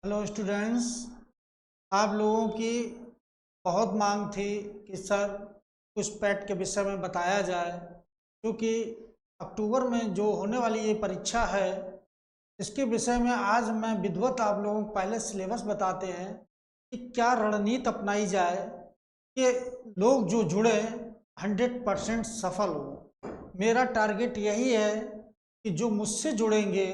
Hello students. आप लोगों की बहुत मांग थी कि सर कुछ पैट के विषय में बताया जाए, क्योंकि अक्टूबर में जो होने वाली ये परीक्षा है इसके विषय में आज मैं विधिवत आप लोगों को पहले सिलेबस बताते हैं कि क्या रणनीति अपनाई जाए कि लोग जो जुड़े 100% सफल हो। मेरा टारगेट यही है कि जो मुझसे जुड़ेंगे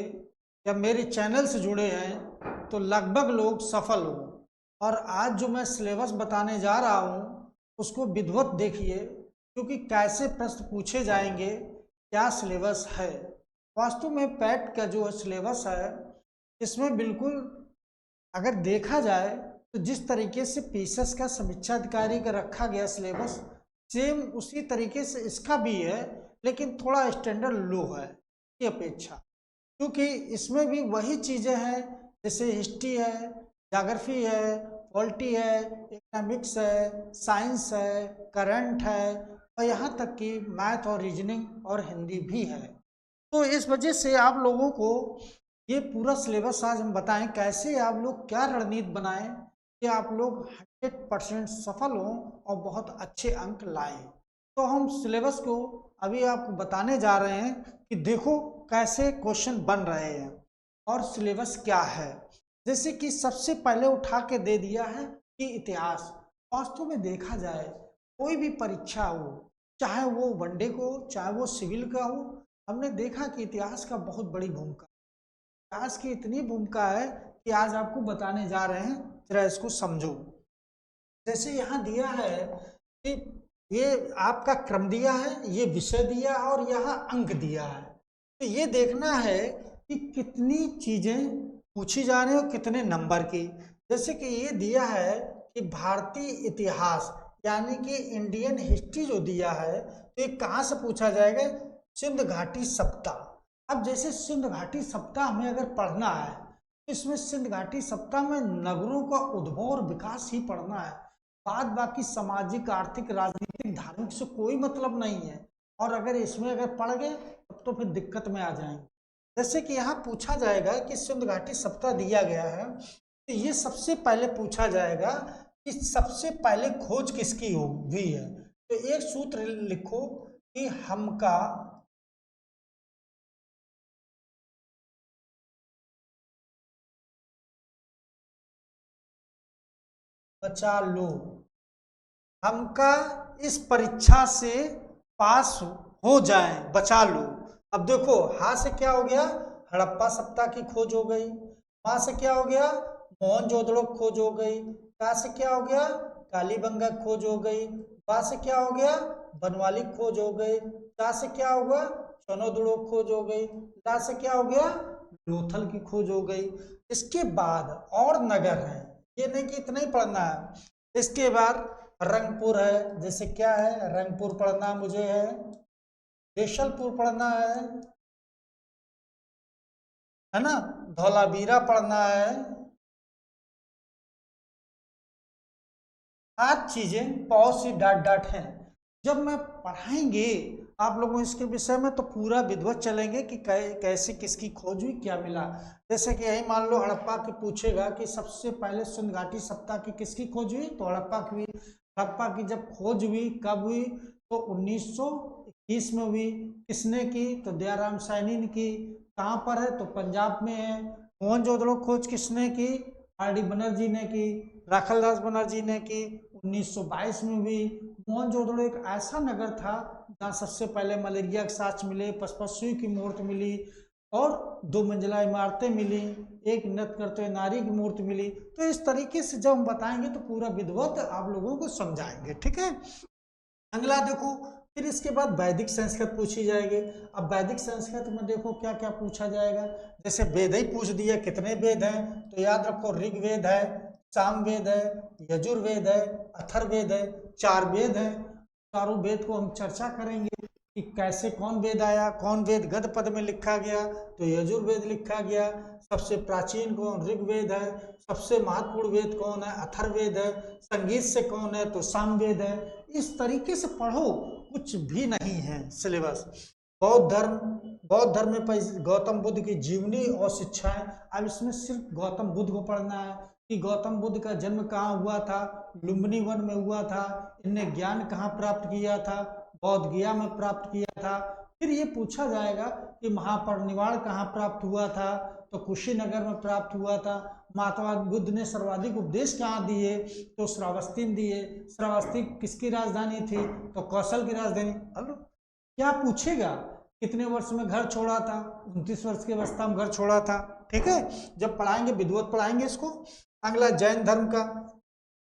या मेरे चैनल से जुड़े हैं तो लगभग लोग सफल हो। और आज जो मैं सिलेबस बताने जा रहा हूँ उसको विधिवत देखिए, क्योंकि कैसे प्रश्न पूछे जाएंगे, क्या सिलेबस है। वास्तव में पैट का जो सिलेबस है इसमें बिल्कुल अगर देखा जाए तो जिस तरीके से पीएसएस का समीक्षा अधिकारी का रखा गया सिलेबस सेम उसी तरीके से इसका भी है, लेकिन थोड़ा स्टैंडर्ड लो है की अपेक्षा, क्योंकि इसमें भी वही चीज़ें हैं जैसे हिस्ट्री है, ज्योग्राफी है, पॉलिटी है, इकोनॉमिक्स है, साइंस है, करंट है और यहाँ तक कि मैथ और रीजनिंग और हिंदी भी है। तो इस वजह से आप लोगों को ये पूरा सिलेबस आज हम बताएं कैसे आप लोग क्या रणनीति बनाएं कि आप लोग 100% सफल हों और बहुत अच्छे अंक लाएं। तो हम सिलेबस को अभी आपको बताने जा रहे हैं कि देखो कैसे क्वेश्चन बन रहे हैं और सिलेबस क्या है। जैसे कि सबसे पहले उठा के दे दिया है कि इतिहास। वास्तव में देखा जाए कोई भी परीक्षा हो, चाहे वो वनडे को हो चाहे वो सिविल का हो, हमने देखा कि इतिहास का बहुत बड़ी भूमिका, इतिहास की इतनी भूमिका है कि आज आपको बताने जा रहे हैं, जरा इसको समझो। जैसे यहाँ दिया है कि ये आपका क्रम दिया है, ये विषय दिया है और यहाँ अंक दिया है। तो ये देखना है कि कितनी चीजें पूछी जा रही है और कितने नंबर की। जैसे कि ये दिया है कि भारतीय इतिहास यानी कि इंडियन हिस्ट्री जो दिया है, तो ये कहाँ से पूछा जाएगा? सिंध घाटी सप्ताह। अब जैसे सिंध घाटी सप्ताह हमें अगर पढ़ना है तो इसमें सिंध घाटी सप्ताह में नगरों का उद्भव और विकास ही पढ़ना है। बाद बाकी सामाजिक, आर्थिक, राजनीतिक, धार्मिक से कोई मतलब नहीं है। और अगर इसमें अगर पढ़ गए तब तो फिर दिक्कत में आ जाएंगे। जैसे कि यहाँ पूछा जाएगा कि सिंध घाटी सप्ताह दिया गया है, तो ये सबसे पहले पूछा जाएगा कि सबसे पहले खोज किसकी हुई है। तो एक सूत्र लिखो कि हमका बचा लो, हमका इस परीक्षा से पास हो जाए, बचा लो। अब देखो हा से क्या हो गया? हड़प्पा सप्ताह की खोज हो गई। मां से क्या हो गया? मोहनजोदड़ो खोज हो गई। का से क्या हो गया? कालीबंगा खोज हो गई। बा से क्या हो गया? बनवाली खोज हो गई। चा से क्या होगा? सोनोदुड़ो खोज हो गई। ला से क्या हो गया? लोथल की खोज हो गई। इसके बाद और नगर है, ये नहीं कि इतना ही पढ़ना है। इसके बाद रंगपुर है, जैसे क्या है? रंगपुर पढ़ना मुझे है, देशलपुर पढ़ना है ना, धौलावीरा पढ़ना है। आज चीजें बहुत सी डाट डाट हैं। जब मैं पढ़ाएंगे आप लोगों इसके विषय में तो पूरा विधिवत चलेंगे कि कैसे किसकी खोज हुई, क्या मिला। जैसे कि यही मान लो हड़प्पा की पूछेगा कि सबसे पहले सिंध घाटी सप्ताह की किसकी खोज हुई, तो हड़प्पा की हुई। हड़प्पा की जब खोज हुई कब हुई? तो 1921 में हुई। किसने की? तो दयाराम साहनी ने की। कहाँ पर है? तो पंजाब में है। मोहनजोदड़ो खोज किसने की? आर डी बनर्जी ने की, राखलदास बनर्जी ने की। 1922 में हुई। मोहनजोदड़ो एक ऐसा नगर था जहाँ सबसे पहले मलेरिया के साक्ष्य मिले, पशुपति की मूर्ति मिली और 2 मंजिला इमारतें मिली, एक नृत्य करते हुए नारी की मूर्ति मिली। तो इस तरीके से जब हम बताएंगे तो पूरा विधिवत आप लोगों को समझाएंगे, ठीक है। अगला देखो, फिर इसके बाद वैदिक संस्कृत पूछी जाएगी। अब वैदिक संस्कृत में देखो क्या क्या पूछा जाएगा। जैसे वेद ही पूछ दिया, कितने वेद हैं? तो याद रखो ऋग्वेद है, सामवेद है, यजुर्वेद है, अथर्ववेद है, 4 वेद हैं। चारों वेद को हम चर्चा करेंगे कि कैसे कौन वेद आया, कौन वेद गद पद में लिखा गया, तो यजुर्वेद लिखा गया। सबसे प्राचीन कौन? ऋग्वेद है। सबसे महत्वपूर्ण वेद कौन है? अथर्ववेद है। संगीत से कौन है? तो सामवेद है। इस तरीके से पढ़ो, कुछ भी नहीं है सिलेबस। बौद्ध धर्म, बौद्ध धर्म में गौतम बुद्ध की जीवनी और शिक्षाएं। अब इसमें सिर्फ गौतम बुद्ध को पढ़ना है कि गौतम बुद्ध का जन्म कहाँ हुआ था, लुम्बिनी वन में हुआ था, इनने ज्ञान कहाँ प्राप्त किया था, बौद्ध गया में प्राप्त किया था। फिर ये पूछा जाएगा कि महापरिनिर्वाण कहाँ प्राप्त हुआ था, तो कुशीनगर में प्राप्त हुआ था। महात्मा बुद्ध ने सर्वाधिक उपदेश कहाँ दिए, तो श्रावस्ती में दिए। श्रावस्ती किसकी राजधानी थी, तो कौशल की राजधानी। अब क्या पूछेगा, कितने वर्ष में घर छोड़ा था, 29 वर्ष की अवस्था में घर छोड़ा था। ठीक है, जब पढ़ाएंगे विधिवत पढ़ाएंगे इसको। अगला जैन धर्म का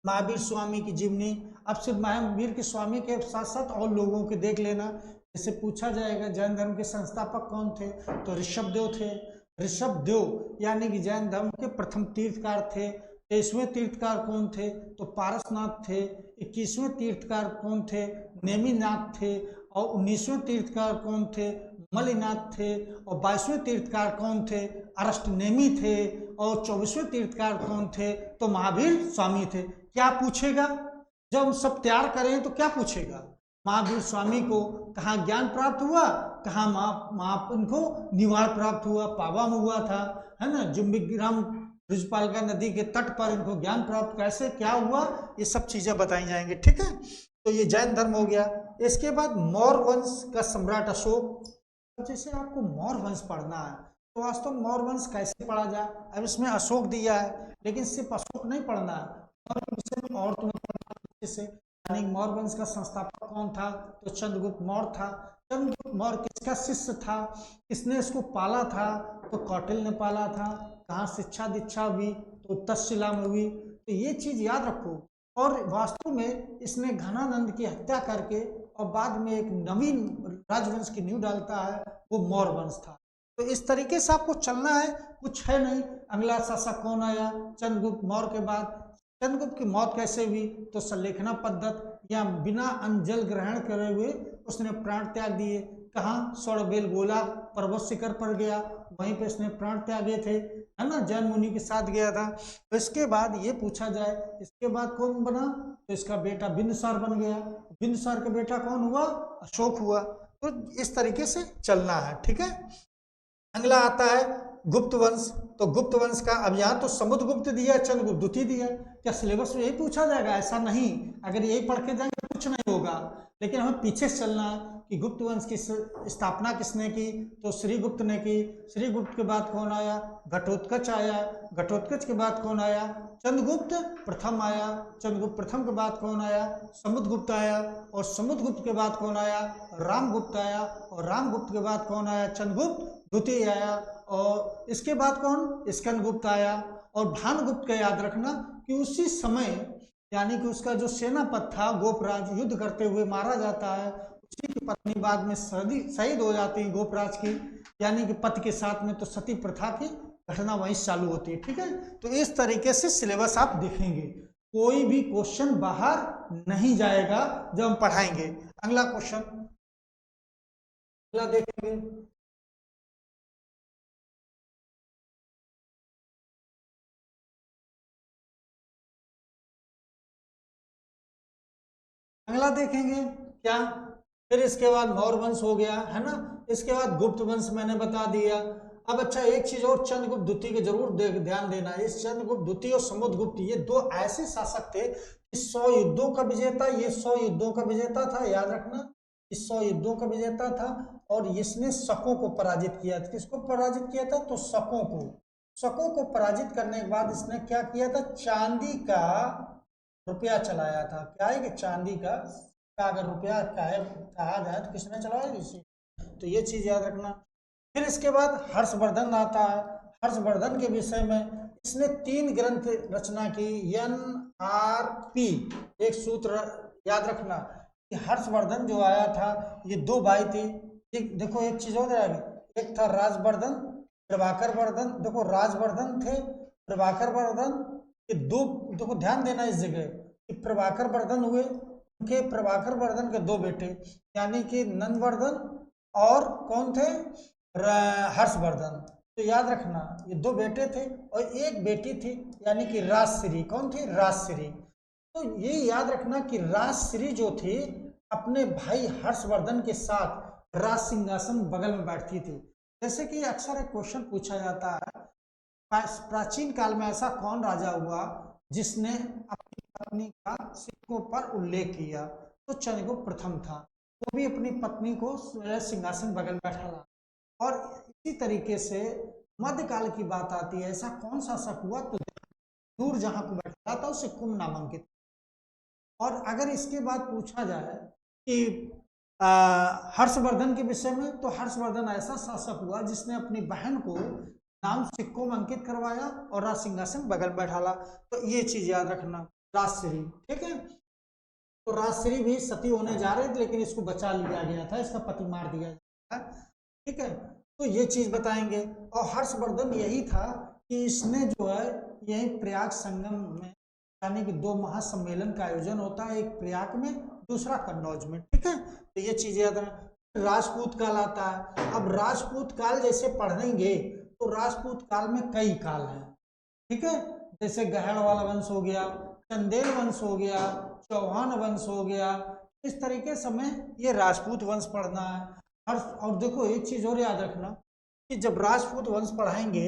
महावीर स्वामी की जीवनी। अब सिर्फ महावीर के स्वामी के साथ साथ और लोगों के देख लेना। जैसे पूछा जाएगा जैन धर्म के संस्थापक कौन थे, तो ऋषभदेव थे। ऋषभदेव यानी कि जैन धर्म के प्रथम तीर्थकार थे। 23वें तीर्थकार कौन थे, तो पारसनाथ थे। 21वें तीर्थकार कौन थे, नेमिनाथ थे। और 19वें तीर्थकार कौन थे, मलिनाथ थे। और 22वें तीर्थकार कौन थे, अरष्टनेमी थे। और 24वें तीर्थकार कौन थे, तो महावीर स्वामी थे। क्या पूछेगा, जब हम सब तैयार करें तो क्या पूछेगा, महावीर स्वामी को कहाँ ज्ञान प्राप्त हुआ, कहाँ इनको निवाड़ प्राप्त हुआ, पावा में हुआ था, है ना, जुम्बिग्राम ब्रजपालिका नदी के तट पर इनको ज्ञान प्राप्त कैसे क्या हुआ, ये सब चीजें बताई जाएंगी। ठीक है, तो ये जैन धर्म हो गया। इसके बाद मौर्य वंश का सम्राट अशोक। जैसे आपको मौर्य वंश पढ़ना है तो वास्तव में मौर्य वंश कैसे पढ़ा जाए, अब इसमें अशोक दिया है, लेकिन सिर्फ अशोक नहीं पढ़ना है, और तुम्हें पढ़ना जैसे यानी मौर्य वंश का संस्थापक कौन था, तो चंद्रगुप्त मौर्य था। चंद्रगुप्त मौर्य किसका शिष्य था, किसने इसको पाला था, तो कौटिल्य ने पाला था। कहाँ शिक्षा दीक्षा हुई, तो तक्षशिला में हुई। तो ये चीज याद रखो। और वास्तव में इसने घनानंद की हत्या करके और बाद में एक नवीन राजवंश की नींव डालता है, वो मौर्य वंश था। तो इस तरीके से आपको चलना है, कुछ है नहीं। अगला शासक कौन आया चंद्रगुप्त मौर्य के बाद, चंद्रगुप्त की मौत कैसे हुई, तो संलेखना पद्धति या बिना अन्न जल ग्रहण करे हुए उसने प्राण त्याग दिए। कहाँ, स्वरबेलगोला पर्वत शिखर पर गया, वहीं पे इसने प्राण त्यागे थे, है ना, जैन मुनि के साथ गया था। तो इसके बाद ये पूछा जाए इसके बाद कौन बना, तो इसका बेटा बिंदुसार बन गया। बिंदुसार का बेटा कौन हुआ, अशोक हुआ। तो इस तरीके से चलना है। ठीक है, अगला आता है गुप्त वंश। तो गुप्त वंश का अब यहाँ तो समुद्रगुप्त दिया, चंद्रगुप्त द्वितीय दिया। क्या सिलेबस में यही पूछा जाएगा, ऐसा नहीं। अगर यही पढ़ के जाएंगे तो कुछ नहीं होगा, लेकिन हमें पीछे से चलना है कि गुप्त वंश की स्थापना किसने की, तो श्रीगुप्त ने की। श्रीगुप्त के बाद कौन आया, घटोत्कच आया। घटोत्कच के बाद कौन आया, चंद्रगुप्त प्रथम आया। चंद्रगुप्त प्रथम के बाद कौन आया, समुद्रगुप्त आया। और समुद्रगुप्त के बाद कौन आया, रामगुप्त आया। और रामगुप्त के बाद कौन आया, चंद्रगुप्त द्वितीय आया। और इसके बाद कौन, स्कंदगुप्त आया। और भानुगुप्त का याद रखना कि उसी समय यानी कि उसका जो सेनापति था गोपराज, युद्ध करते हुए मारा जाता है। उसी की पत्नी बाद में शहीद हो जाती है गोपराज की, यानी कि पति के साथ में, तो सती प्रथा की घटना वहीं चालू होती है। ठीक है, तो इस तरीके से सिलेबस आप देखेंगे, कोई भी क्वेश्चन बाहर नहीं जाएगा जब हम पढ़ाएंगे। अगला क्वेश्चन, अगला देखेंगे। अगला देखेंगे क्या, फिर इसके बाद मौर्य वंश हो गया, है ना। इसके बाद गुप्त वंश मैंने बता दिया। अब अच्छा एक चीज और, चंद्रगुप्त द्वितीय के जरूर ध्यान देना। इस चंद्रगुप्त द्वितीय और समुद्रगुप्त ये दो ऐसे शासक थे कि 100 युद्धों का विजेता, ये 100 युद्धों का विजेता था, याद रखना, इस 100 युद्धों का विजेता था। और इसने शकों को पराजित किया था। किसको पराजित किया था, तो शकों को। शकों को पराजित करने के बाद इसने क्या किया था, चांदी का रुपया चलाया था। क्या है कि चांदी का अगर रुपया कहा जाए तो किसने चलाया, इसे। तो ये चीज याद रखना। फिर इसके बाद हर्षवर्धन आता है। हर्षवर्धन के विषय में इसने 3 ग्रंथ रचना की, NRP। एक सूत्र याद रखना कि हर्षवर्धन जो आया था, ये 2 भाई थे। एक देखो, एक चीज और आएगी, एक था राजवर्धन, प्रभाकर वर्धन। देखो राजवर्धन थे, प्रभाकर वर्धन, ये 2। देखो ध्यान देना इस जगह कि प्रभाकर वर्धन हुए, उनके प्रभाकर वर्धन के 2 बेटे, यानी कि नंदवर्धन और कौन थे, हर्षवर्धन। तो याद रखना ये 2 बेटे थे और एक बेटी थी, यानी कि राजश्री। कौन थी, राजश्री। तो ये याद रखना कि राजश्री जो थी अपने भाई हर्षवर्धन के साथ राज सिंहासन बगल में बैठती थी। जैसे कि अक्सर एक क्वेश्चन पूछा जाता है, प्राचीन काल में ऐसा कौन राजा हुआ जिसने अपनी पत्नी का सिक्कों पर उल्लेख किया? तो चंद्रगुप्त प्रथम था। वो भी अपनी पत्नी को सिंहासन बगल बैठा रहा। और इसी तरीके से मध्यकाल की बात आती है, ऐसा कौन शासक हुआ? तो दूर जहां को बैठा था उसे कुंभ नामांकित। और अगर इसके बाद पूछा जाए कि हर्षवर्धन के विषय में, तो हर्षवर्धन ऐसा शासक हुआ जिसने अपनी बहन को नाम सिक्कों में अंकित करवाया और राज सिंहासन बगल बैठाला। तो ये चीज याद रखना। राजश्री, ठीक है, तो राजश्री भी सती होने जा रहे थे, लेकिन इसको बचा लिया गया था, इसका पति मार दिया गया था, ठीक है। तो ये चीज बताएंगे। और हर्षवर्धन यही था कि इसने जो है यही प्रयाग संगम में, यानी कि 2 महासम्मेलन का आयोजन होता है, एक प्रयाग में, दूसरा कन्नौज में, ठीक है। तो ये चीजें याद रखना। राजपूत काल आता है। अब राजपूत काल जैसे पढ़ेंगे तो राजपूत काल में कई काल हैं, ठीक है। जैसे गहड़ वाला वंश हो गया, चंदेल वंश हो गया, चौहान वंश हो गया, इस तरीके से हमें ये राजपूत वंश पढ़ना है। और देखो एक चीज और याद रखना कि जब राजपूत वंश पढ़ाएंगे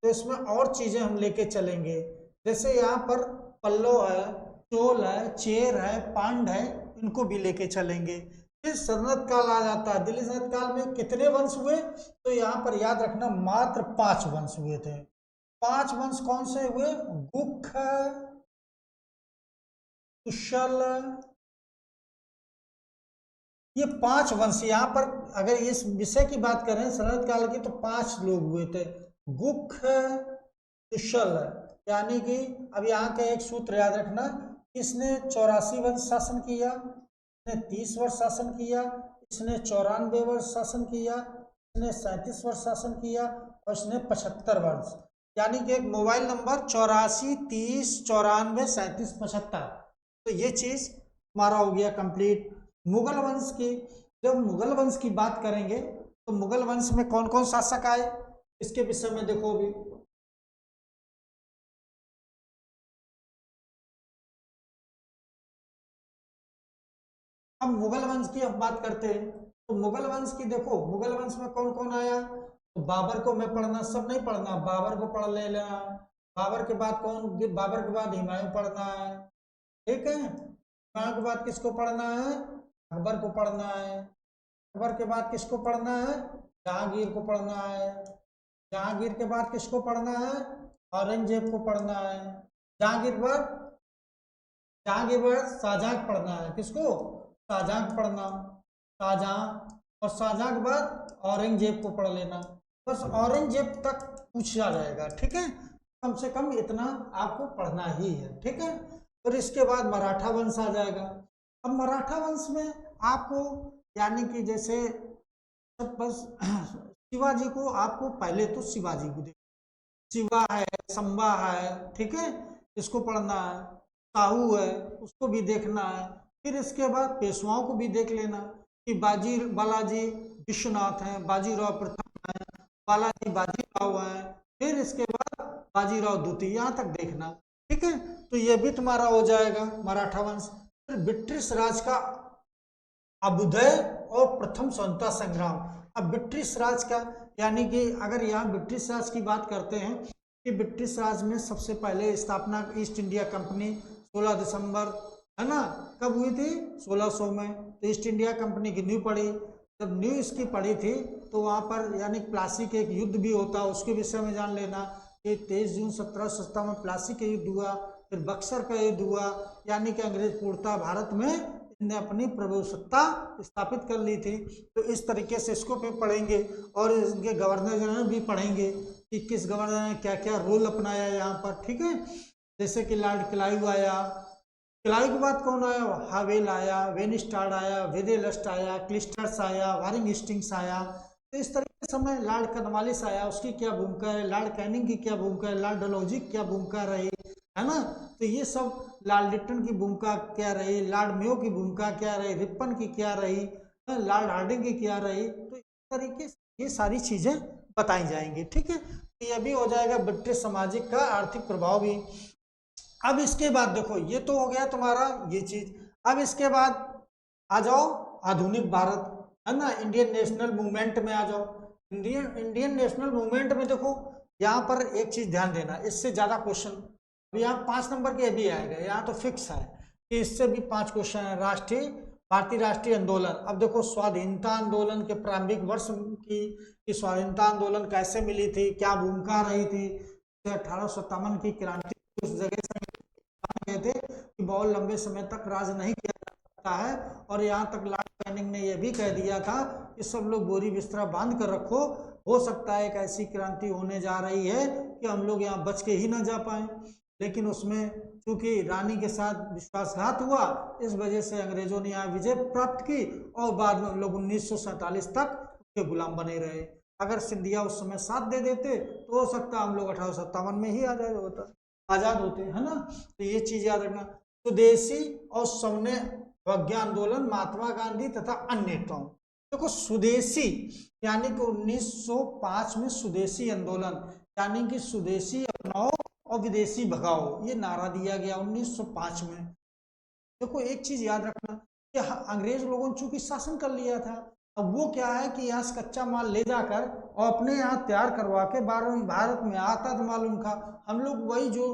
तो इसमें और चीजें हम लेके चलेंगे। जैसे यहाँ पर पल्लव है, चोल है, चेर है, पांड है, इनको भी लेके चलेंगे। फिर सल्तनत काल आ जाता है। दिल्ली सल्तनत काल में कितने वंश हुए? तो यहाँ पर याद रखना मात्र 5 वंश हुए थे। 5 वंश कौन से हुए? गुख, कुशल, ये 5 वंश। यहाँ पर अगर इस विषय की बात करें सल्तनत काल की, तो 5 लोग हुए थे। गुख, कुशल, यानी कि अब यहाँ का एक सूत्र याद रखना, इसने 84 वर्ष शासन किया, इसने 30 वर्ष शासन किया, इसने 94 वर्ष शासन किया, इसने 37 वर्ष शासन किया और इसने 75 वर्ष, यानी कि एक मोबाइल नंबर 84, 30, 94, 37, 75। तो ये चीज हमारा हो गया कंप्लीट। मुगल वंश की, जब मुगल वंश की बात करेंगे तो मुगल वंश में कौन कौन शासक आए, इसके विषय में देखो अभी। अब मुगल वंश की अब बात करते हैं, तो मुगल वंश की देखो, मुगल वंश में कौन कौन आया। तो बाबर को मैं पढ़ना, सब नहीं पढ़ना, बाबर को पढ़ लेना। बाबर के बाद कौन? बाबर के बाद हुमायूं पढ़ना है, ठीक है। हुमायूं के बाद किसको पढ़ना है? अकबर को पढ़ना है। अकबर के बाद किसको पढ़ना है? जहांगीर को पढ़ना है। जहांगीर के बाद किसको पढ़ना है? औरंगजेब को पढ़ना है। जहांगीर पर जहांगीर पर शाहजहां पढ़ना है। किसको? शाहजहां पढ़ना, शाहजहां। और शाहजहां के बाद औरंगजेब को पढ़ लेना। बस औरंगजेब तक पूछा जाएगा, ठीक है। कम से कम इतना आपको पढ़ना ही है, ठीक है। और इसके बाद मराठा वंश आ जाएगा। अब मराठा वंश में आपको, यानी कि जैसे बस शिवाजी को आपको पहले तो शिवाजी को देख, शिवा है, संबा है, ठीक है, इसको पढ़ना है। साहू है, उसको भी देखना है। फिर इसके बाद पेशवाओं को भी देख लेना कि बालाजी विश्वनाथ हैं, बाजीराव प्रथम हैं, बालाजी बाजीराव हैं। फिर इसके बाद बाजीराव द्वितीय, यहाँ तक देखना, ठीक है। तो ये भी तुम्हारा हो जाएगा मराठा वंश। फिर ब्रिटिश राज का अभ्युदय और प्रथम स्वतंत्रता संग्राम। अब ब्रिटिश राज का, यानी कि अगर यहाँ ब्रिटिश राज की बात करते हैं कि ब्रिटिश राज में सबसे पहले स्थापना ईस्ट इंडिया कंपनी 16 दिसंबर, है ना, कब हुई थी? 1600 में। तो ईस्ट इंडिया कंपनी की नींव पड़ी। जब नींव इसकी पड़ी थी तो वहाँ पर यानी प्लासी के एक युद्ध भी होता, उसके विषय में जान लेना कि 23 जून 1757 में प्लासी का युद्ध हुआ। फिर बक्सर का युद्ध हुआ, यानी कि अंग्रेज पूर्णतः भारत में ने अपनी प्रभुसत्ता स्थापित कर ली थी। तो इस तरीके से इसको भी पढ़ेंगे और इनके गवर्नर जनरल भी पढ़ेंगे कि किस गवर्नर ने क्या क्या रोल अपनाया यहाँ पर, ठीक है। जैसे कि लॉर्ड क्लाइव आया, क्लाइव के बाद कौन आया? हावेल आया, वेनिस्टार्ड आया, वेदेलस्ट आया, क्लिस्टर्स आया, वारिंग हेस्टिंग्स आया। तो इस तरीके से समय लॉर्ड कॉर्नवालिस आया, उसकी क्या भूमिका है, लॉर्ड कैनिंग की क्या भूमिका है, लॉर्ड डलहौजी की क्या भूमिका रही, है ना। तो ये सब, लॉर्ड लिटन की भूमिका क्या रही, लॉर्ड मेयो की भूमिका क्या रही, रिपन की क्या रही, लॉर्ड हार्डिंग की क्या रही। तो इस तरीके से ये सारी चीजें बताई जाएंगी, ठीक है। तो ये भी हो जाएगा ब्रिटिश सामाजिक का आर्थिक प्रभाव भी। अब इसके बाद देखो, ये तो हो गया तुम्हारा ये चीज। अब इसके बाद आ जाओ आधुनिक भारत, है ना, इंडियन नेशनल मूवमेंट में आ जाओ। इंडियन नेशनल मूवमेंट में देखो, यहाँ पर एक चीज ध्यान देना, इससे ज्यादा क्वेश्चन यहाँ 5 नंबर के भी आएगा, यहाँ तो फिक्स है कि इससे भी 5 क्वेश्चन है। भारतीय राष्ट्रीय आंदोलन, अब देखो स्वाधीनता आंदोलन के प्रारंभिक वर्ष की स्वाधीनता आंदोलन कैसे मिली थी, क्या भूमिका रही थी, 1857 की क्रांति उस जगह से गए थे कि बहुत लंबे समय तक राज नहीं किया जा सकता है, और यहाँ तक लॉर्ड कैनिंग ने यह भी कह दिया था कि सब लोग बोरी बिस्तरा बांध कर रखो, हो सकता है एक ऐसी क्रांति होने जा रही है कि हम लोग यहाँ बच के ही ना जा पाए। लेकिन उसमें चूंकि रानी के साथ विश्वासघात हुआ, इस वजह से अंग्रेजों ने यहाँ विजय प्राप्त की और बाद में हम लोग 1947 तक उसके गुलाम बने रहे। अगर सिंधिया उस समय साथ दे देते तो हो सकता हम लोग 1857 में ही आजाद होते, है ना। तो ये चीज याद रखना। स्वदेशी और सवर्ण अवज्ञा आंदोलन, महात्मा गांधी तथा अन्य नेताओं। देखो स्वदेशी यानी कि 1905 में स्वदेशी आंदोलन, यानी कि स्वदेशी अपनाओ और विदेशी भगाओ, ये नारा दिया गया 1905 में। देखो एक चीज याद रखना कि अंग्रेज लोगों ने चूंकि शासन कर लिया था, अब वो क्या है कि यहाँ से कच्चा माल ले जाकर और अपने यहाँ तैयार करवा के भारत में आता था माल उनका। हम लोग वही जो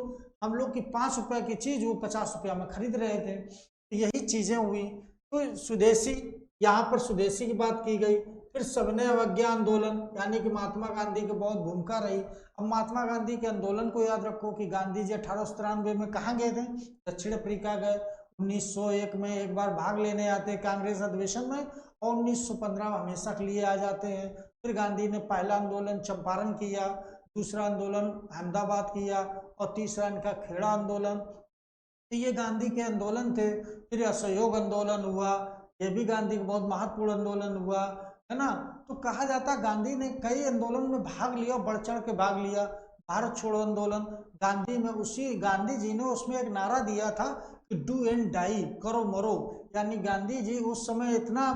हम लोग की 5 रुपए की चीज वो 50 रुपया में खरीद रहे थे, तो यही चीजें हुई। तो स्वदेशी, यहाँ पर स्वदेशी की बात की गई। फिर सविनय अवज्ञा आंदोलन, यानी कि महात्मा गांधी की बहुत भूमिका रही। अब महात्मा गांधी के आंदोलन को याद रखो कि गांधी जी 1893 में कहाँ गए थे, दक्षिण अफ्रीका गए। 1901 में एक बार भाग लेने आते कांग्रेस अधिवेशन में, और 1915 में हमेशा के लिए आ जाते हैं। फिर गांधी ने पहला आंदोलन चंपारण किया, दूसरा आंदोलन अहमदाबाद किया, और तीसरा इनका खेड़ा आंदोलन। तो ये गांधी के आंदोलन थे। फिर असहयोग आंदोलन हुआ, ये भी गांधी का बहुत महत्वपूर्ण आंदोलन हुआ, है ना। तो कहा जाता गांधी ने कई आंदोलन में भाग लिया, बढ़ चढ़ के भाग लिया। भारत छोड़ो आंदोलन, गांधी जी ने उसमें एक नारा दिया था कि डू एंड डाई, करो मरो। यानी गांधी जी उस समय इतना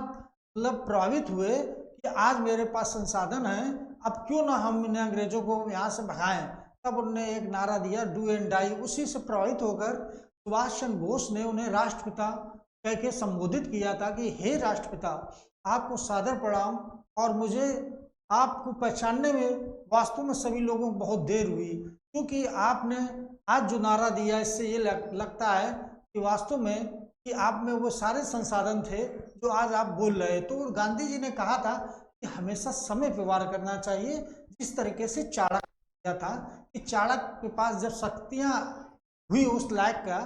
मतलब प्रभावित हुए कि आज मेरे पास संसाधन है, अब क्यों ना हम इन अंग्रेजों को यहाँ से भगाएं। तब उन्होंने एक नारा दिया डू एंड डाई। उसी से प्रभावित होकर सुभाष चंद्र बोस ने उन्हें राष्ट्रपिता कह के संबोधित किया था कि हे राष्ट्रपिता, आपको सादर प्रणाम, और मुझे आपको पहचानने में वास्तव में सभी लोगों को बहुत देर हुई, क्योंकि आपने आज जो नारा दिया इससे ये लगता है कि वास्तव में कि आप में वो सारे संसाधन थे जो आज आप बोल रहे। तो गांधी जी ने कहा था कि हमेशा समय पे वार करना चाहिए, जिस तरीके से चाणक्य किया था कि चाणक्य के पास जब शक्तियां हुई उस लायक का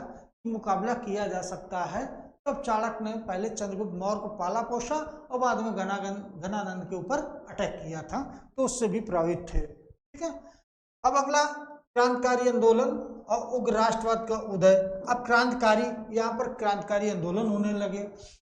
मुकाबला किया जा सकता है, तब चाणक्य ने पहले चंद्रगुप्त मौर्य को पाला पोसा और बाद में घनानंद के ऊपर अटैक किया था, तो उससे भी प्रभावित थे। ठीक है, अब अगला क्रांतिकारी आंदोलन और उग्र राष्ट्रवाद का उदय। अब क्रांतिकारी, यहाँ पर क्रांतिकारी आंदोलन होने लगे।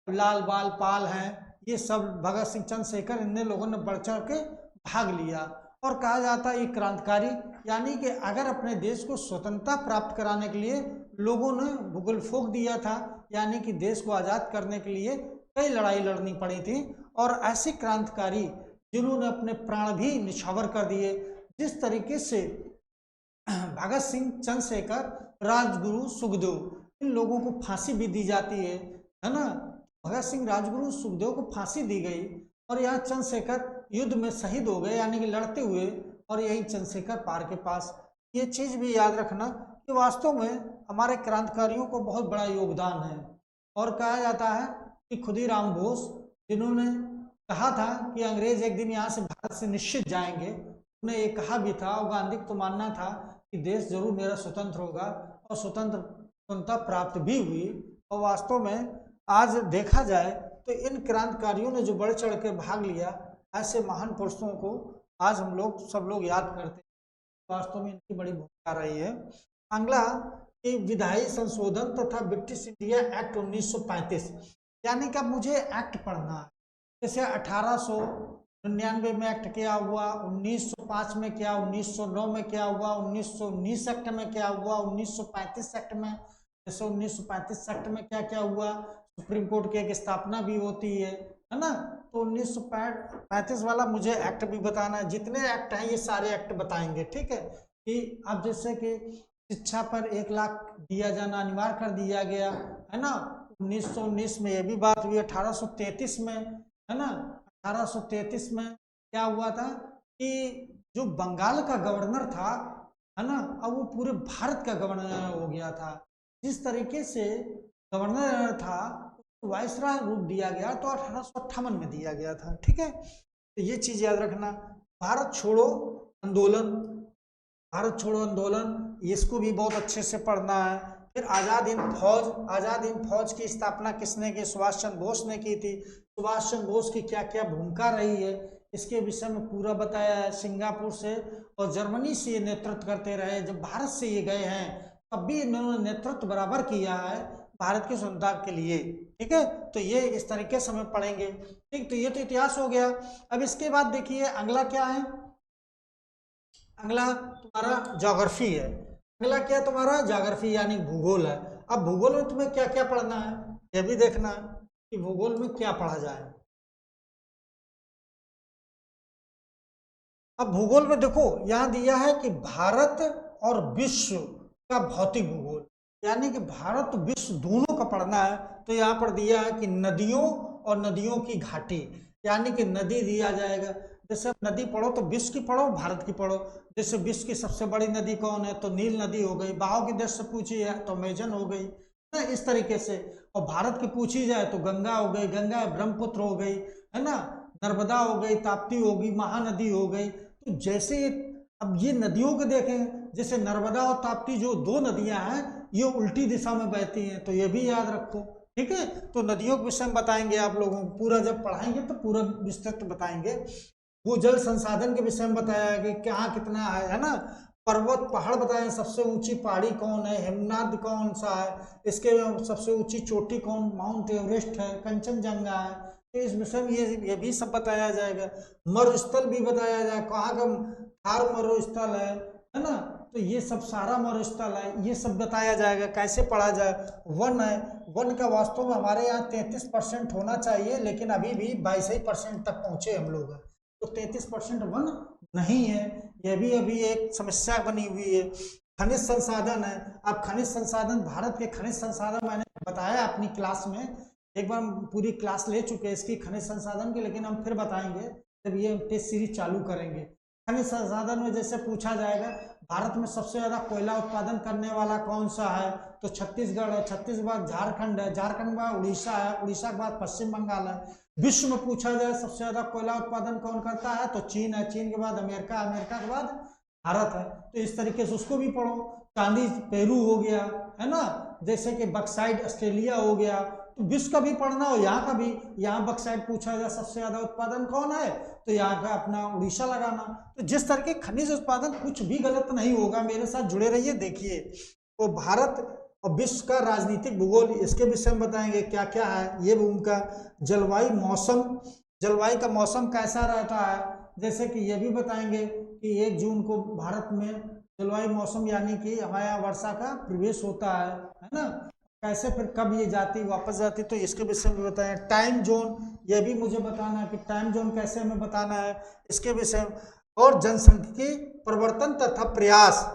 लाल बाल पाल हैं, ये सब भगत सिंह चंद्रशेखर, इन लोगों ने बढ़ चढ़ के भाग लिया। और कहा जाता है ये क्रांतिकारी, यानी कि अगर अपने देश को स्वतंत्रता प्राप्त कराने के लिए लोगों ने भूगोल फूंक दिया था, यानी कि देश को आज़ाद करने के लिए कई लड़ाई लड़नी पड़ी थी। और ऐसे क्रांतिकारी जिन्होंने अपने प्राण भी निछावर कर दिए, जिस तरीके से भगत सिंह चंद्रशेखर, राजगुरु, सुखदेव, इन लोगों को फांसी भी दी जाती है ना। भगत सिंह, राजगुरु, सुखदेव को फांसी दी गई, और यहाँ चंद्रशेखर युद्ध में शहीद हो गए, यानी कि लड़ते हुए, और यही चंद्रशेखर पार के पास। ये चीज भी याद रखना कि वास्तव में हमारे क्रांतिकारियों को बहुत बड़ा योगदान है। और कहा जाता है कि खुदीराम बोस, जिन्होंने कहा था कि अंग्रेज एक दिन यहाँ से भारत से निश्चित जाएंगे, उन्हें ये कहा भी था, और गांधी को तो मानना था कि देश जरूर मेरा स्वतंत्र होगा, और स्वतंत्रता प्राप्त भी हुई। और वास्तव में आज देखा जाए तो इन क्रांतिकारियों ने जो बढ़ चढ़ के भाग लिया, ऐसे महान पुरुषों को आज हम लोग सब लोग याद करते हैं, वास्तव में इनकी बड़ी भूमिका रही है। अगला कि विधायी संशोधन तथा ब्रिटिश इंडिया एक्ट 1935, यानी कि अब मुझे एक्ट पढ़ना है। जैसे 1899 में एक्ट क्या हुआ, 1905 में क्या, 1909 में क्या हुआ, 1919 एक्ट में क्या हुआ, 1935 एक्ट में, जैसे 1935 एक्ट में क्या क्या हुआ, सुप्रीम कोर्ट की एक स्थापना भी होती है ना। तो 1935 वाला मुझे एक्ट भी बताना है। जितने एक्ट हैं ये सारे एक्ट बताएंगे, ठीक है। कि अब जैसे कि शिक्षा पर 1 लाख दिया जाना अनिवार्य कर दिया गया, है ना। 1919 में ये भी बात हुई, 1833 में, है ना, 1833 में क्या हुआ था कि जो बंगाल का गवर्नर था, है ना, अब वो पूरे भारत का गवर्नर हो गया था। जिस तरीके से गवर्नर था वायसराय रूप दिया गया तो 1858 में दिया गया था। ठीक है, तो ये चीज याद रखना। भारत छोड़ो आंदोलन, भारत छोड़ो आंदोलन, इसको भी बहुत अच्छे से पढ़ना है। फिर आज़ाद हिंद फौज, आज़ाद हिंद फौज की स्थापना किसने की? सुभाष चंद्र बोस ने की थी। सुभाष चंद्र बोस की क्या क्या भूमिका रही है इसके विषय में पूरा बताया है। सिंगापुर से और जर्मनी से ये नेतृत्व करते रहे, जब भारत से ये गए हैं तब भी इन्होंने नेतृत्व बराबर किया है भारत की स्वतंत्रता के लिए। ठीक है, तो ये इस तरीके से हम पढ़ेंगे। ठीक, तो ये तो इतिहास हो गया। अब इसके बाद देखिए अगला क्या है, अगला तुम्हारा ज्योग्राफी है। अगला क्या तुम्हारा? ज्योग्राफी यानी भूगोल है। अब भूगोल में तुम्हें क्या क्या पढ़ना है यह भी देखना है कि भूगोल में क्या पढ़ा जाए। अब भूगोल में देखो यहां दिया है कि भारत और विश्व का भौतिक भूगोल, यानी कि भारत विश्व दोनों का पढ़ना है। तो यहाँ पर दिया है कि नदियों और नदियों की घाटी, यानी कि नदी दिया जाएगा। जैसे नदी पढ़ो तो विश्व की पढ़ो, भारत की पढ़ो। जैसे विश्व की सबसे बड़ी नदी कौन है? तो नील नदी हो गई। बहाव की दृष्टि से पूछी है तो अमेजन हो गई ना, इस तरीके से। और भारत की पूछी जाए तो गंगा हो गई, गंगा ब्रह्मपुत्र हो गई, है ना, नर्मदा हो गई, ताप्ती होगी, महानदी हो गई। तो जैसे अब ये नदियों को देखें, जैसे नर्मदा और ताप्ती जो दो नदियां हैं ये उल्टी दिशा में बहती हैं, तो ये भी याद रखो। ठीक है, तो नदियों के विषय में बताएंगे आप लोगों को, पूरा जब पढ़ाएंगे तो पूरा विस्तृत बताएंगे। वो जल संसाधन के विषय में बताया कि कहाँ कितना है ना। पर्वत पहाड़ बताए, सबसे ऊंची पहाड़ी कौन है, हिमनाद कौन सा है, इसके सबसे ऊंची चोटी कौन, माउंट एवरेस्ट है, कंचनजंगा है। तो इस विषय में ये भी सब बताया जाएगा। मरुस्थल भी बताया जाए, कहाँ का थार मरुस्थल है ना। तो ये सब सारा मरुस्थल है, ये सब बताया जाएगा कैसे पढ़ा जाए। वन है, वन का वास्तव में हमारे यहाँ 33% होना चाहिए, लेकिन अभी भी 22% तक पहुंचे हम लोग, तो 33% वन नहीं है। यह भी अभी एक समस्या बनी हुई है। खनिज संसाधन है। अब खनिज संसाधन, भारत के खनिज संसाधन मैंने बताया अपनी क्लास में, एक बार पूरी क्लास ले चुके हैं इसकी खनिज संसाधन की, लेकिन हम फिर बताएंगे जब ये टेस्ट सीरीज चालू करेंगे। खनिज संसाधन में जैसे पूछा जाएगा भारत में सबसे ज्यादा कोयला उत्पादन करने वाला कौन सा है? तो छत्तीसगढ़ है, छत्तीसगढ़ के बाद झारखंड है, झारखंड के बाद उड़ीसा है, उड़ीसा के बाद पश्चिम बंगाल है। विश्व में पूछा जाए सबसे ज्यादा कोयला उत्पादन कौन करता है? तो चीन है, चीन के बाद अमेरिका, अमेरिका के बाद भारत है। तो इस तरीके से उसको भी पढ़ो। चांदी पेरू हो गया, है ना, जैसे कि बक्साइड ऑस्ट्रेलिया हो गया। तो विश्व का भी पढ़ना हो, यहाँ का भी, यहाँ बक्साइड पूछा जाए सबसे ज्यादा उत्पादन कौन है, तो यहाँ का अपना उड़ीसा लगाना। तो जिस तरह के खनिज उत्पादन, कुछ भी गलत नहीं होगा, मेरे साथ जुड़े रहिए। देखिए तो भारत और विश्व का राजनीतिक भूगोल, इसके विषय में बताएंगे क्या क्या है ये भूमिका। जलवायु मौसम, जलवायु का मौसम कैसा रहता है, जैसे कि ये भी बताएंगे कि 1 जून को भारत में जलवायु मौसम यानी कि हमारे यहाँ वर्षा का प्रवेश होता है ना, कैसे फिर कब ये जाती वापस जाती, तो इसके विषय में बताएं। टाइम जोन, ये भी मुझे बताना है कि टाइम जोन कैसे हमें बताना है, इसके विषय में। और जनसांख्यिकी परिवर्तन तथा प्रयास,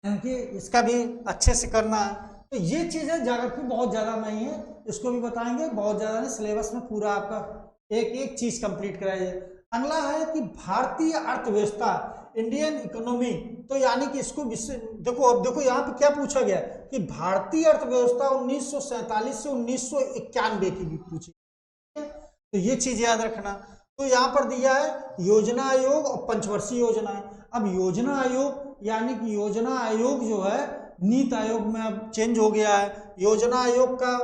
यानी इसका भी अच्छे से करना है। तो ये चीजें ज्योग्राफी बहुत ज्यादा नहीं है, इसको भी बताएंगे, बहुत ज्यादा नहीं, सिलेबस में पूरा आपका एक एक चीज कंप्लीट कराइए। अगला है कि भारतीय अर्थव्यवस्था, इंडियन इकोनॉमी। तो यानी कि इसको देखो, अब देखो यहाँ पे क्या पूछा गया कि भारतीय अर्थव्यवस्था 1947 से 1991 की भी पूछी, तो ये चीज याद रखना। तो यहाँ पर दिया है योजना आयोग और पंचवर्षीय योजना है। अब योजना आयोग यानी कि योजना आयोग जो है नीति आयोग में अब चेंज हो गया है। योजना आयोग का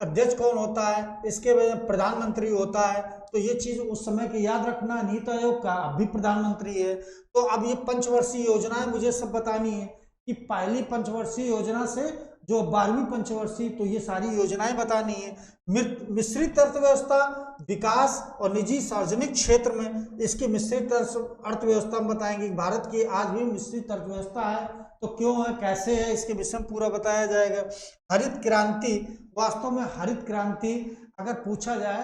अध्यक्ष कौन होता है? इसके वजह प्रधानमंत्री होता है। तो ये चीज उस समय की याद रखना। नीति आयोग का अब भी प्रधानमंत्री है। तो अब ये पंचवर्षीय योजनाएं मुझे सब बतानी है कि पहली पंचवर्षीय योजना से जो 12वीं पंचवर्षीय, तो ये सारी योजनाएं बतानी है। मिश्रित अर्थव्यवस्था, विकास और निजी सार्वजनिक क्षेत्र में इसकी मिश्रित अर्थव्यवस्था में बताएंगे। भारत की आज भी मिश्रित अर्थव्यवस्था है, तो क्यों है, कैसे है, इसके विषय में पूरा बताया जाएगा। हरित क्रांति, वास्तव में हरित क्रांति अगर पूछा जाए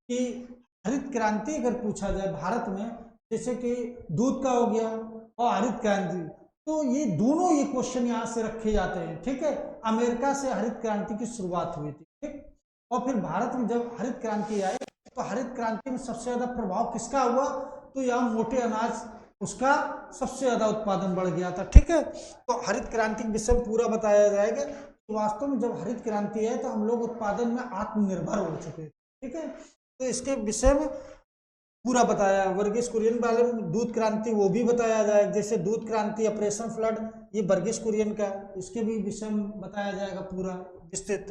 कि हरित क्रांति अगर पूछा जाए भारत में, जैसे कि दूध का हो गया और हरित क्रांति, तो ये दोनों ये क्वेश्चन यहाँ से रखे जाते हैं। ठीक है, अमेरिका से हरित क्रांति की शुरुआत हुई थी, ठीक, और फिर भारत में जब हरित क्रांति आई तो हरित क्रांति में सबसे ज्यादा प्रभाव किसका हुआ? तो यहाँ मोटे अनाज उसका सबसे ज्यादा उत्पादन बढ़ गया था। ठीक है, तो हरित क्रांति के विषय में पूरा बताया जाएगा। तो वास्तव में जब हरित क्रांति है तो हम लोग उत्पादन में आत्मनिर्भर हो चुके थे। ठीक है, तो इसके विषय में पूरा बताया। वर्गीस कुरियन वाले में दूध क्रांति वो भी बताया जाएगा, जैसे दूध क्रांति, ऑपरेशन फ्लड, ये वर्गीस कुरियन का, इसके भी विषय में बताया जाएगा पूरा विस्तृत।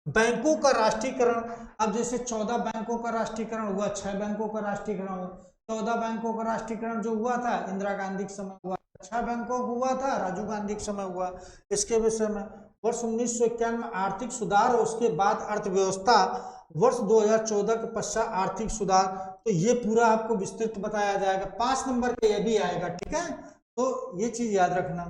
बैंकों का राष्ट्रीयकरण, अब जैसे 14 बैंकों का राष्ट्रीयकरण हुआ, 6 बैंकों का राष्ट्रीयकरण हुआ। 14 बैंकों का राष्ट्रीयकरण जो हुआ था इंदिरा गांधी के समय हुआ, 6 बैंकों का हुआ था राजीव गांधी के समय हुआ। इसके विषय में वर्ष 1991 में आर्थिक सुधार और उसके बाद अर्थव्यवस्था, वर्ष 2014 के पश्चात आर्थिक सुधार, तो ये पूरा आपको विस्तृत बताया जाएगा। 5 नंबर का ये भी आएगा। ठीक है, तो ये चीज याद रखना।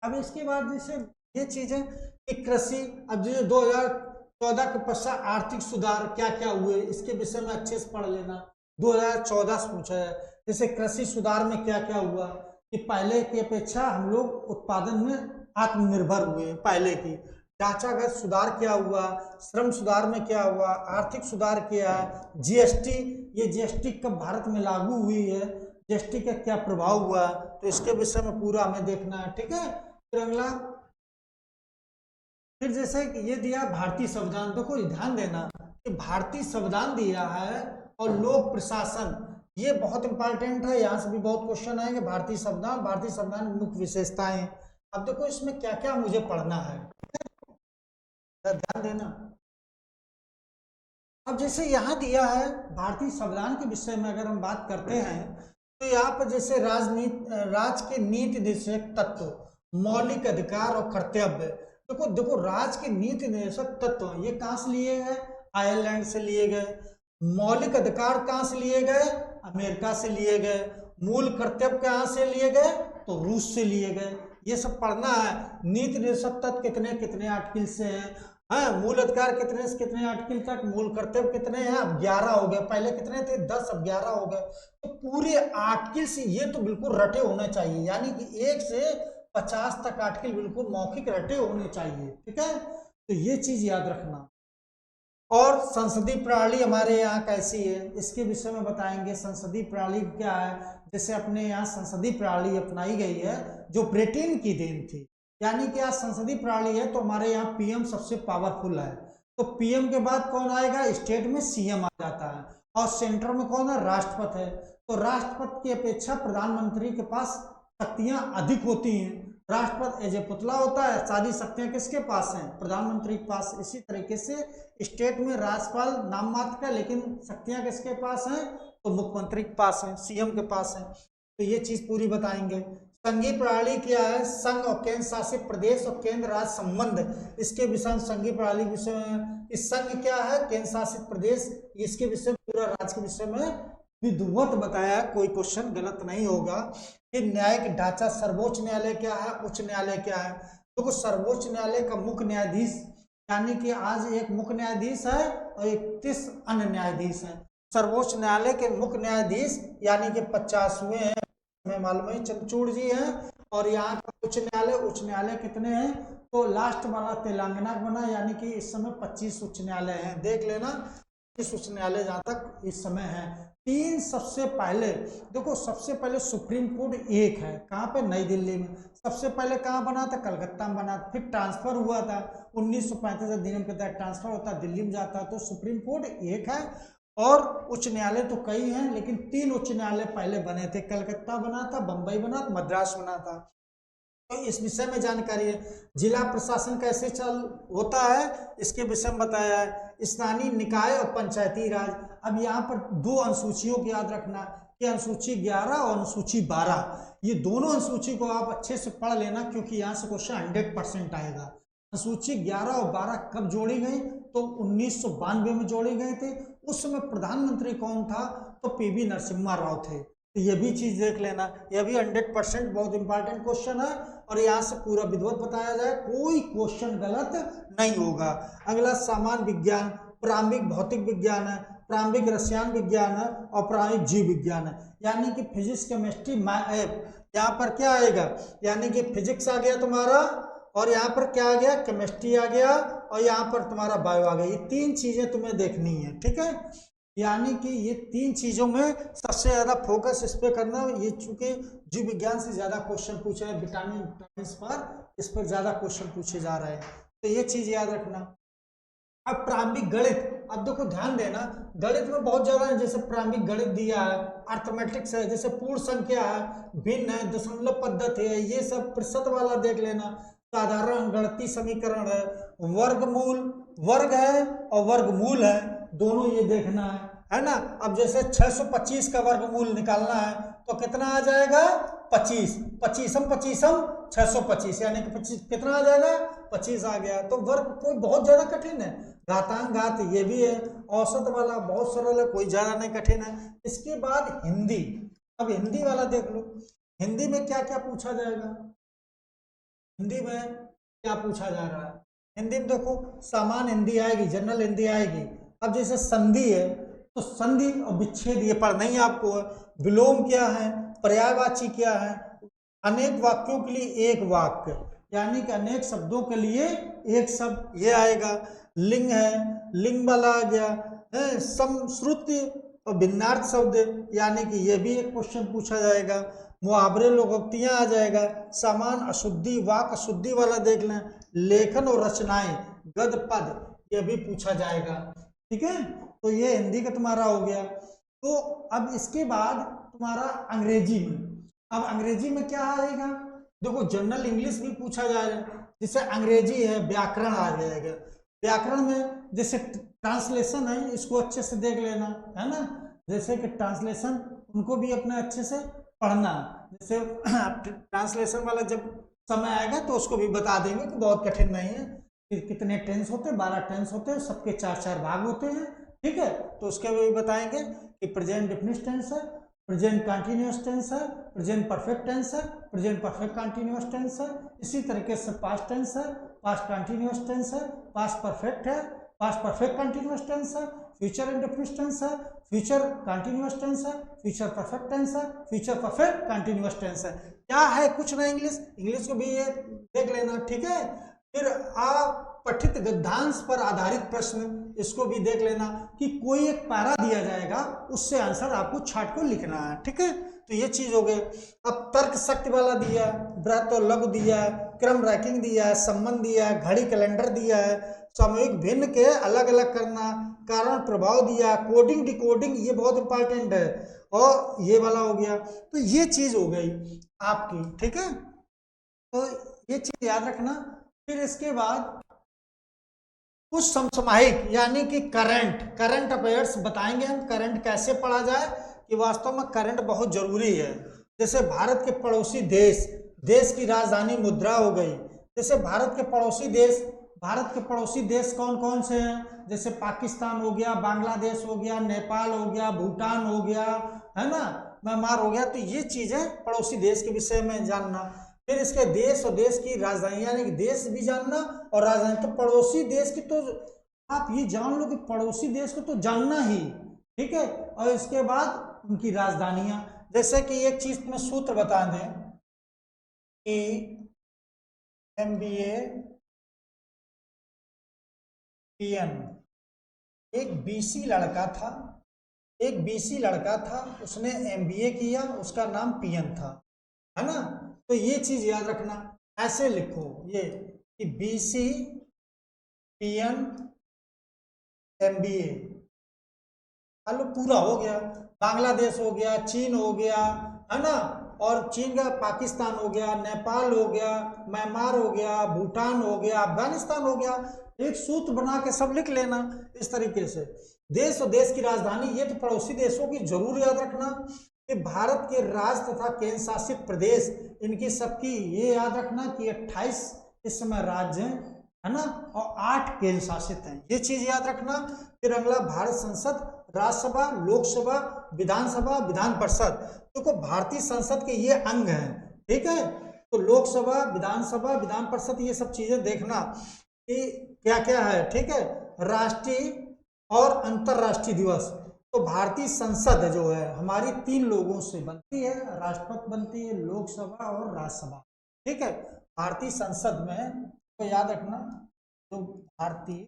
अब इसके बाद जैसे ये चीजें कि कृषि, अब जो 2014 के पश्चात आर्थिक सुधार क्या क्या हुए इसके विषय में अच्छे से पढ़ लेना। 2014 से पूछा है, जैसे कृषि सुधार में क्या क्या हुआ कि पहले की अपेक्षा हम लोग उत्पादन में आत्मनिर्भर हुए। पहले की ढांचागत सुधार क्या हुआ, श्रम सुधार में क्या हुआ, आर्थिक सुधार क्या है, जीएसटी, ये जीएसटी कब भारत में लागू हुई है, जीएसटी का क्या प्रभाव हुआ, तो इसके विषय में पूरा हमें देखना है। ठीक है, फिर अगला, फिर जैसे ये दिया भारतीय संविधान, देखो ध्यान देना कि भारतीय संविधान दिया है और लोक प्रशासन, ये बहुत इंपॉर्टेंट है, यहाँ से भी बहुत क्वेश्चन आएंगे। भारतीय संविधान, भारतीय संविधान की मुख्य विशेषताएं। अब देखो इसमें क्या क्या मुझे पढ़ना है, ध्यान देना। अब जैसे यहाँ दिया है भारतीय संविधान के विषय में अगर हम बात करते हैं तो यहाँ पर जैसे राज्य के नीति निर्देशक तत्व, मौलिक अधिकार और कर्तव्य। देखो देखो राज्य के नीति निर्देशक तत्व ये कहाँ से लिए गए, आयरलैंड से लिए गए। मौलिक अधिकार कहाँ से लिए गए, अमेरिका से लिए गए। मूल कर्तव्य कहाँ से लिए गए, तो रूस से लिए गए। ये सब पढ़ना है। नीति निर्देशक तत्व कितने कितने आर्टिकल से हैं, हाँ, मूल अधिकार कितने से कितने आर्टिकल तक, मूल कर्तव्य कितने हैं, अब 11 हो गए, पहले कितने थे 10, अब 11 हो गए। तो पूरे आर्टिकल से ये तो बिल्कुल रटे होने चाहिए, यानी कि 1 से 50 तक आर्टिकल बिल्कुल मौखिक रटे होने चाहिए। ठीक है, तो ये चीज याद रखना। और संसदीय प्रणाली हमारे यहाँ कैसी है इसके विषय में बताएंगे। संसदीय प्रणाली क्या है, जैसे अपने यहाँ संसदीय प्रणाली अपनाई गई है जो ब्रिटेन की देन थी, यानी कि आज संसदीय प्रणाली है तो हमारे यहाँ पीएम सबसे पावरफुल है। तो पीएम के बाद कौन आएगा, स्टेट में सीएम आ जाता है, और सेंटर में कौन है, राष्ट्रपति है। तो राष्ट्रपति की अपेक्षा प्रधानमंत्री के पास शक्तियां अधिक होती हैं। राष्ट्रपति एज ए पुतला होता है, सारी शक्तियां किसके पास हैं, प्रधानमंत्री के पास। इसी तरीके से स्टेट में राज्यपाल नाम मात्र का, लेकिन शक्तियां किसके पास हैं, तो मुख्यमंत्री के पास हैं, सीएम के पास हैं। तो ये चीज पूरी बताएंगे। संघीय प्रणाली क्या है, संघ और केंद्र शासित प्रदेश और केंद्र राज्य संबंध, इसके विषय में संघीय प्रणाली के विषय में। इस संघ क्या है, केंद्र शासित प्रदेश, इसके विषय में पूरा राज्य के विषय में विधिवत बताया, कोई क्वेश्चन गलत नहीं होगा। फिर न्यायिक ढांचा, सर्वोच्च न्यायालय क्या है, उच्च न्यायालय क्या है। देखो सर्वोच्च न्यायालय का मुख्य न्यायाधीश, यानी कि आज एक मुख्य न्यायाधीश है और 31 अन्य न्यायाधीश हैं। सर्वोच्च न्यायालय के मुख्य न्यायाधीश यानी कि 50वें हैं, हमें मालूम है चंद्रचूड़ जी हैं। और यहाँ का उच्च न्यायालय कितने हैं, तो लास्ट वाला तेलंगाना बना, यानी कि इस समय 25 उच्च न्यायालय हैं, देख लेना 25 उच्च न्यायालय जहाँ तक इस समय है। 3 सबसे पहले, देखो सबसे पहले सुप्रीम कोर्ट एक है, कहाँ पे, नई दिल्ली में। सबसे पहले कहाँ बना था, कलकत्ता में बना, फिर ट्रांसफर हुआ था 1935 अधिनियम के तहत ट्रांसफर होता, दिल्ली में जाता। तो सुप्रीम कोर्ट एक है और उच्च न्यायालय तो कई हैं, लेकिन 3 उच्च न्यायालय पहले बने थे, कलकत्ता बना था, बंबई बना, मद्रास बना था। तो इस विषय में जानकारी है। जिला प्रशासन कैसे चल होता है इसके विषय में बताया है। स्थानीय निकाय और पंचायती राज, अब यहाँ पर 2 अनुसूचियों को याद रखना कि अनुसूची 11 और अनुसूची 12, ये दोनों अनुसूची को आप अच्छे से पढ़ लेना, क्योंकि यहाँ से क्वेश्चन 100% आएगा। अनुसूची 11 और 12 कब जोड़ी गई, तो 1992 में जोड़ी गए थे। उस समय प्रधानमंत्री कौन था, तो पीवी नरसिम्हा राव थे। तो ये भी चीज देख लेना, यह भी 100% बहुत इंपॉर्टेंट क्वेश्चन है और यहाँ से पूरा विधिवत बताया जाए, कोई क्वेश्चन गलत नहीं होगा। अगला सामान्य विज्ञान, प्रारंभिक भौतिक विज्ञान है, प्रारंभिक रसायन विज्ञान है और प्रारंभिक जीव विज्ञान है, यानी कि फिजिक्स केमिस्ट्री मैथ। यहाँ पर क्या आएगा, यानी कि फिजिक्स आ गया तुम्हारा, और यहाँ पर क्या आ गया, केमिस्ट्री आ गया, और यहाँ पर तुम्हारा बायो आ गया। ये 3 चीजें तुम्हें देखनी है। ठीक है, यानी कि ये 3 चीजों में सबसे ज्यादा फोकस इस पे करना। ये चूंकि जीव विज्ञान से ज्यादा क्वेश्चन पूछे हैं, विटामिन पर इस पर ज्यादा क्वेश्चन पूछे जा रहे हैं, तो ये चीज याद रखना। अब प्रारंभिक गणित, अब देखो ध्यान देना, गणित में बहुत ज्यादा है, जैसे प्रारंभिक गणित दिया है, अर्थमेटिक्स है, जैसे पूर्ण संख्या है, भिन्न है, दशमलव पद्धति है, ये सब प्रतिशत वाला देख लेना, साधारण गणितीय समीकरण है, वर्गमूल, वर्ग है और वर्गमूल है, दोनों ये देखना है ना। अब जैसे 625 का वर्गमूल निकालना है तो कितना आ जाएगा, 25, पच्चीसम पच्चीसम 625, यानी कि 25 कितना आ जाएगा, 25 आ गया। तो वर्ग कोई बहुत ज्यादा कठिन है, घातांक घात ये भी है, औसत वाला बहुत सरल है, कोई ज्यादा नहीं कठिन है। इसके बाद हिंदी, अब हिंदी वाला देख लो, हिंदी में क्या क्या पूछा जाएगा, हिंदी में क्या पूछा जा रहा है। हिंदी में देखो सामान्य हिंदी आएगी, जनरल हिंदी आएगी। अब जैसे संधि है तो संधि और विच्छेद ये पढ़ना ही आपको है। विलोम क्या है, पर्यायवाची क्या है, अनेक वाक्यों के लिए एक वाक्य, यानी कि अनेक शब्दों के लिए एक शब्द, ये आएगा। लिंग है, लिंग वाला आ गया है, समश्रुति और भिन्नार्थ शब्द, यानी कि ये भी एक क्वेश्चन पूछा जाएगा। मुहावरे लोकोक्तियां आ जाएगा। समान अशुद्धि, वाक अशुद्धि वाला देख लें। लेखन और रचनाएं, गद पद, ये भी पूछा जाएगा। ठीक है, तो ये हिंदी का तुम्हारा हो गया। तो अब इसके बाद तुम्हारा अंग्रेजी में, अब अंग्रेजी में क्या आएगा, देखो जनरल इंग्लिश भी पूछा जाएगा, जैसे अंग्रेजी है, व्याकरण आ जाएगा। व्याकरण में जैसे ट्रांसलेशन है, इसको अच्छे से देख लेना, है ना, जैसे कि ट्रांसलेशन उनको भी अपने अच्छे से पढ़ना। जैसे ट्रांसलेशन वाला जब समय आएगा तो उसको भी बता देंगे कि बहुत कठिन नहीं है, कि कितने टेंस होते हैं, 12 टेंस होते हैं, सबके 4-4 भाग होते हैं। ठीक है, तो उसके भी बताएंगे कि प्रेजेंट डिफिनिट टेंस है, प्रेजेंट कंटिन्यूअस टेंस है, प्रेजेंट परफेक्ट टेंस है, प्रेजेंट परफेक्ट कंटिन्यूअस टेंस है, इसी तरीके से पास्ट टेंस है, पास्ट कंटिन्यूअस टेंस है, पास्ट परफेक्ट है, पास्ट परफेक्ट कंटिन्यूअस टेंस है, फ्यूचर इंडेफिनिट टेंस है, फ्यूचर कंटिन्यूअस टेंस है, फ्यूचर परफेक्ट टेंस है, फ्यूचर परफेक्ट कंटिन्यूअस टेंस है। क्या है, कुछ ना, इंग्लिश, इंग्लिश को भी ये देख लेना। ठीक है, फिर पठित गद्यांश पर आधारित प्रश्न, इसको भी देख लेना कि कोई एक पैरा दिया जाएगा, उससे आंसर आपको छाट को लिखना है। ठीक है, तो ये चीज हो गई। अब तर्क शक्ति वाला दिया, व्रत और लघु दिया, क्रम रैंकिंग दिया है, संबंध दिया है, घड़ी कैलेंडर दिया है, सामूहिक भिन्न के अलग अलग करना, कारण प्रभाव दिया, कोडिंग डिकोडिंग, ये बहुत इंपॉर्टेंट है, और ये वाला हो गया। तो ये चीज हो गई आपकी। ठीक है, तो ये चीज याद रखना। फिर इसके बाद कुछ समसामयिक, यानी कि करंट, करंट अफेयर्स बताएंगे हम, करंट कैसे पढ़ा जाए, कि वास्तव में करंट बहुत जरूरी है। जैसे भारत के पड़ोसी देश, देश की राजधानी मुद्रा हो गई। जैसे भारत के पड़ोसी देश, भारत के पड़ोसी देश कौन कौन से हैं, जैसे पाकिस्तान हो गया, बांग्लादेश हो गया, नेपाल हो गया, भूटान हो गया, है ना, म्यांमार हो गया। तो ये चीजें पड़ोसी देश के विषय में जानना। फिर इसके देश और देश की राजधानी, यानी कि देश भी जानना और राजधानी। तो पड़ोसी देश की तो आप ये जान लो कि पड़ोसी देश को तो जानना ही। ठीक है, और इसके बाद उनकी राजधानियां, जैसे कि एक चीज में सूत्र बता दें कि MBA PN, एक BC लड़का था, एक BC लड़का था, उसने MBA किया, उसका नाम PN था, है ना। तो ये चीज याद रखना, ऐसे लिखो ये कि BC PN MBA, चलो पूरा हो गया। बांग्लादेश हो गया, चीन हो गया, है ना, और चीन का पाकिस्तान हो गया, नेपाल हो गया, म्यांमार हो गया, भूटान हो गया, अफगानिस्तान हो गया। एक सूत्र बना के सब लिख लेना इस तरीके से। देश और देश की राजधानी, ये तो पड़ोसी देशों की जरूर याद रखना कि भारत के राज्य तथा केंद्र शासित प्रदेश, इनकी सबकी ये याद रखना कि 28 इस समय राज्य हैं, है ना, और 8 केंद्र शासित हैं, ये चीज याद रखना। फिर अगला भारत संसद, राज्यसभा, लोकसभा, विधानसभा, विधान परिषद। देखो भारतीय संसद के ये अंग हैं। ठीक है, तो लोकसभा, विधानसभा, विधान परिषद, ये सब चीजें देखना कि क्या क्या है। ठीक है, राष्ट्रीय और अंतरराष्ट्रीय दिवस। तो भारतीय संसद जो है हमारी 3 लोगों से बनती है, राष्ट्रपति बनती है, लोकसभा और राज्यसभा। ठीक है, भारतीय संसद में तो याद रखना, जो भारतीय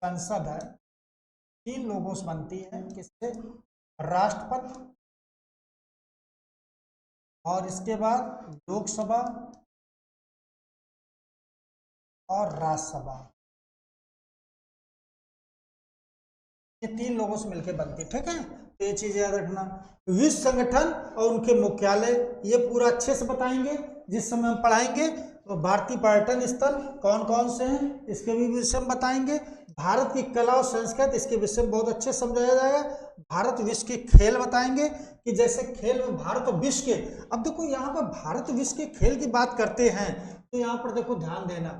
संसद है 3 लोगों से बनती है, किससे? राष्ट्रपति, और इसके बाद लोकसभा और राज्यसभा, ये 3 लोगों से मिलकर बनती है, ठीक है। तो ये चीज याद रखना। विश्व संगठन और उनके मुख्यालय, ये पूरा अच्छे से बताएंगे जिस समय हम पढ़ाएंगे। तो भारतीय पर्यटन स्थल कौन कौन से हैं, इसके भी विषय में बताएंगे। भारत की कला और संस्कृति, इसके विषय में बहुत अच्छे समझाया जाएगा। भारत विश्व के खेल बताएंगे कि जैसे खेल में भारत और विश्व के, अब देखो यहाँ पर भारत विश्व के खेल की बात करते हैं तो यहाँ पर देखो ध्यान देना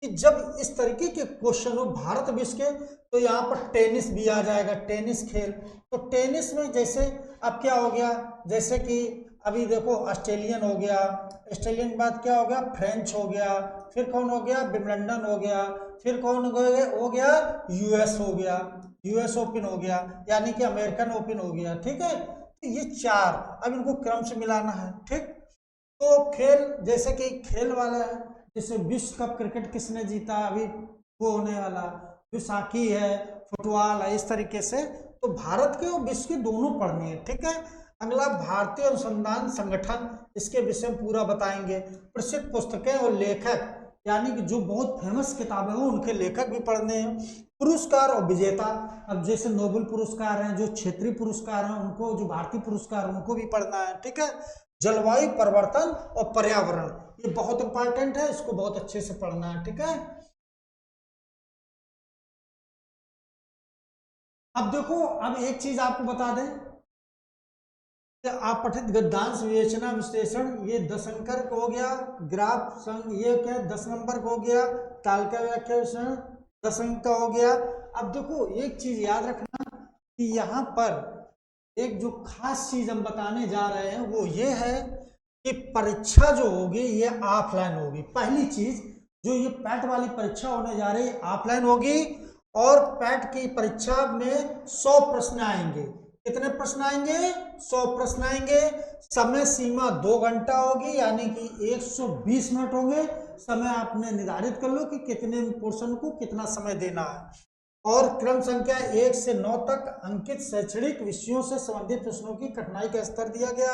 कि जब इस तरीके के क्वेश्चन हो भारत विश्व के, तो यहाँ पर टेनिस भी आ जाएगा, टेनिस खेल। तो टेनिस में जैसे अब क्या हो गया, जैसे कि अभी देखो ऑस्ट्रेलियन हो गया, ऑस्ट्रेलियन के बाद क्या हो गया, फ्रेंच हो गया, फिर कौन हो गया, विंबलडन हो गया, फिर कौन हो गया, यूएस हो गया, यूएस ओपन हो गया, यानी कि अमेरिकन ओपन हो गया, ठीक है। तो ये 4, अब इनको क्रम से मिलाना है, ठीक। तो खेल, जैसे कि खेल वाला है, जैसे विश्व कप क्रिकेट किसने जीता अभी वो होने वाला, विश्व हॉकी है, फुटबॉल है, इस तरीके से। तो भारत के और विश्व के दोनों पढ़ने हैं, ठीक है। अगला भारतीय अनुसंधान संगठन, इसके विषय में पूरा बताएंगे। प्रसिद्ध पुस्तकें और लेखक, यानी कि जो बहुत फेमस किताबें हो उनके लेखक भी पढ़ने हैं। पुरस्कार और विजेता, अब जैसे नोबेल पुरस्कार हैं, जो क्षेत्रीय पुरस्कार हैं उनको, जो भारतीय पुरस्कार उनको भी पढ़ना है, ठीक है। जलवायु परिवर्तन और पर्यावरण, ये बहुत इंपॉर्टेंट है, इसको बहुत अच्छे से पढ़ना है, ठीक है। अब देखो, अब एक चीज आपको बता दें कि आप पठित गद्यांश विवेचना विश्लेषण, ये 10 अंक का हो गया। ग्राफ संग, ये क्या 10 नंबर का हो गया। तालिका व्याख्या विश्लेषण 10 अंक का हो गया। अब देखो एक चीज याद रखना कि यहाँ पर एक जो खास चीज हम बताने जा रहे हैं वो ये है कि परीक्षा जो होगी ये ऑफलाइन होगी। पहली चीज, जो ये पैट वाली परीक्षा होने जा रही है ऑफलाइन होगी, और पैट की परीक्षा में 100 प्रश्न आएंगे। कितने प्रश्न आएंगे? 100 प्रश्न आएंगे। समय सीमा 2 घंटा होगी, यानी कि 120 मिनट होंगे। समय आपने निर्धारित कर लो कि कितने पोर्शन को कितना समय देना है। और क्रम संख्या 1 से 9 तक अंकित शैक्षणिक विषयों से संबंधित प्रश्नों की कठिनाई का स्तर दिया गया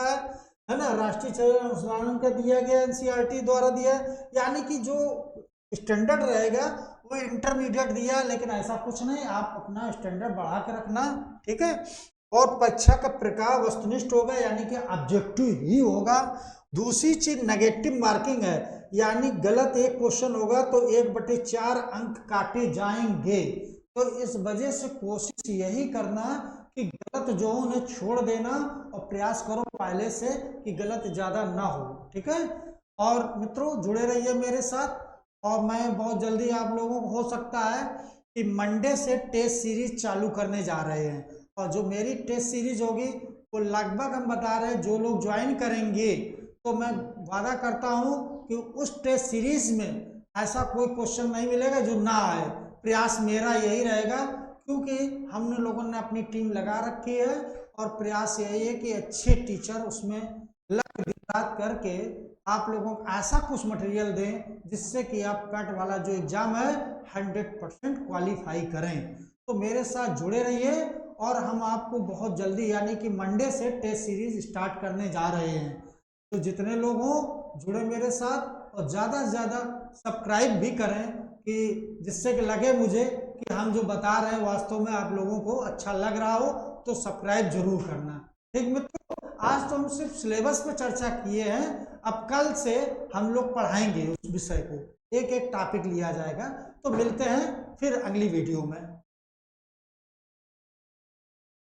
है ना। राष्ट्रीय चयन अनुसंधान का दिया गया, एनसीईआरटी द्वारा दिया है, यानी कि जो स्टैंडर्ड रहेगा वो इंटरमीडिएट दिया है, लेकिन ऐसा कुछ नहीं, आप अपना स्टैंडर्ड बढ़ा के रखना, ठीक है। और परीक्षा का प्रकार वस्तुनिष्ठ होगा, यानी कि ऑब्जेक्टिव ही होगा। दूसरी चीज नेगेटिव मार्किंग है, यानी गलत एक क्वेश्चन होगा तो 1/4 अंक काटे जाएंगे। तो इस वजह से कोशिश यही करना कि गलत जो उन्हें छोड़ देना, और प्रयास करो पहले से कि गलत ज्यादा ना हो, ठीक है। और मित्रों जुड़े रहिए मेरे साथ, और मैं बहुत जल्दी आप लोगों को हो सकता है कि मंडे से टेस्ट सीरीज चालू करने जा रहे हैं, और जो मेरी टेस्ट सीरीज होगी वो लगभग हम बता रहे हैं जो लोग ज्वाइन करेंगे, तो मैं वादा करता हूं कि उस टेस्ट सीरीज में ऐसा कोई क्वेश्चन नहीं मिलेगा जो ना आए। प्रयास मेरा यही रहेगा, क्योंकि हमने लोगों ने अपनी टीम लगा रखी है, और प्रयास यही है कि अच्छे टीचर उसमें लग रात करके आप लोगों को ऐसा कुछ मटेरियल दें जिससे कि आप पैट वाला जो एग्जाम है 100% क्वालिफाई करें। तो मेरे साथ जुड़े रहिए, और हम आपको बहुत जल्दी, यानी कि मंडे से टेस्ट सीरीज स्टार्ट करने जा रहे हैं। तो जितने लोग हों जुड़े मेरे साथ, और ज़्यादा से ज़्यादा सब्सक्राइब भी करें, कि जिससे कि लगे मुझे कि हम जो बता रहे हैं वास्तव में आप लोगों को अच्छा लग रहा हो, तो सब्सक्राइब जरूर करना, ठीक मित्रों। आज तो हम सिर्फ सिलेबस पे चर्चा किए हैं, अब कल से हम लोग पढ़ाएंगे उस विषय को, एक एक टॉपिक लिया जाएगा। तो मिलते हैं फिर अगली वीडियो में।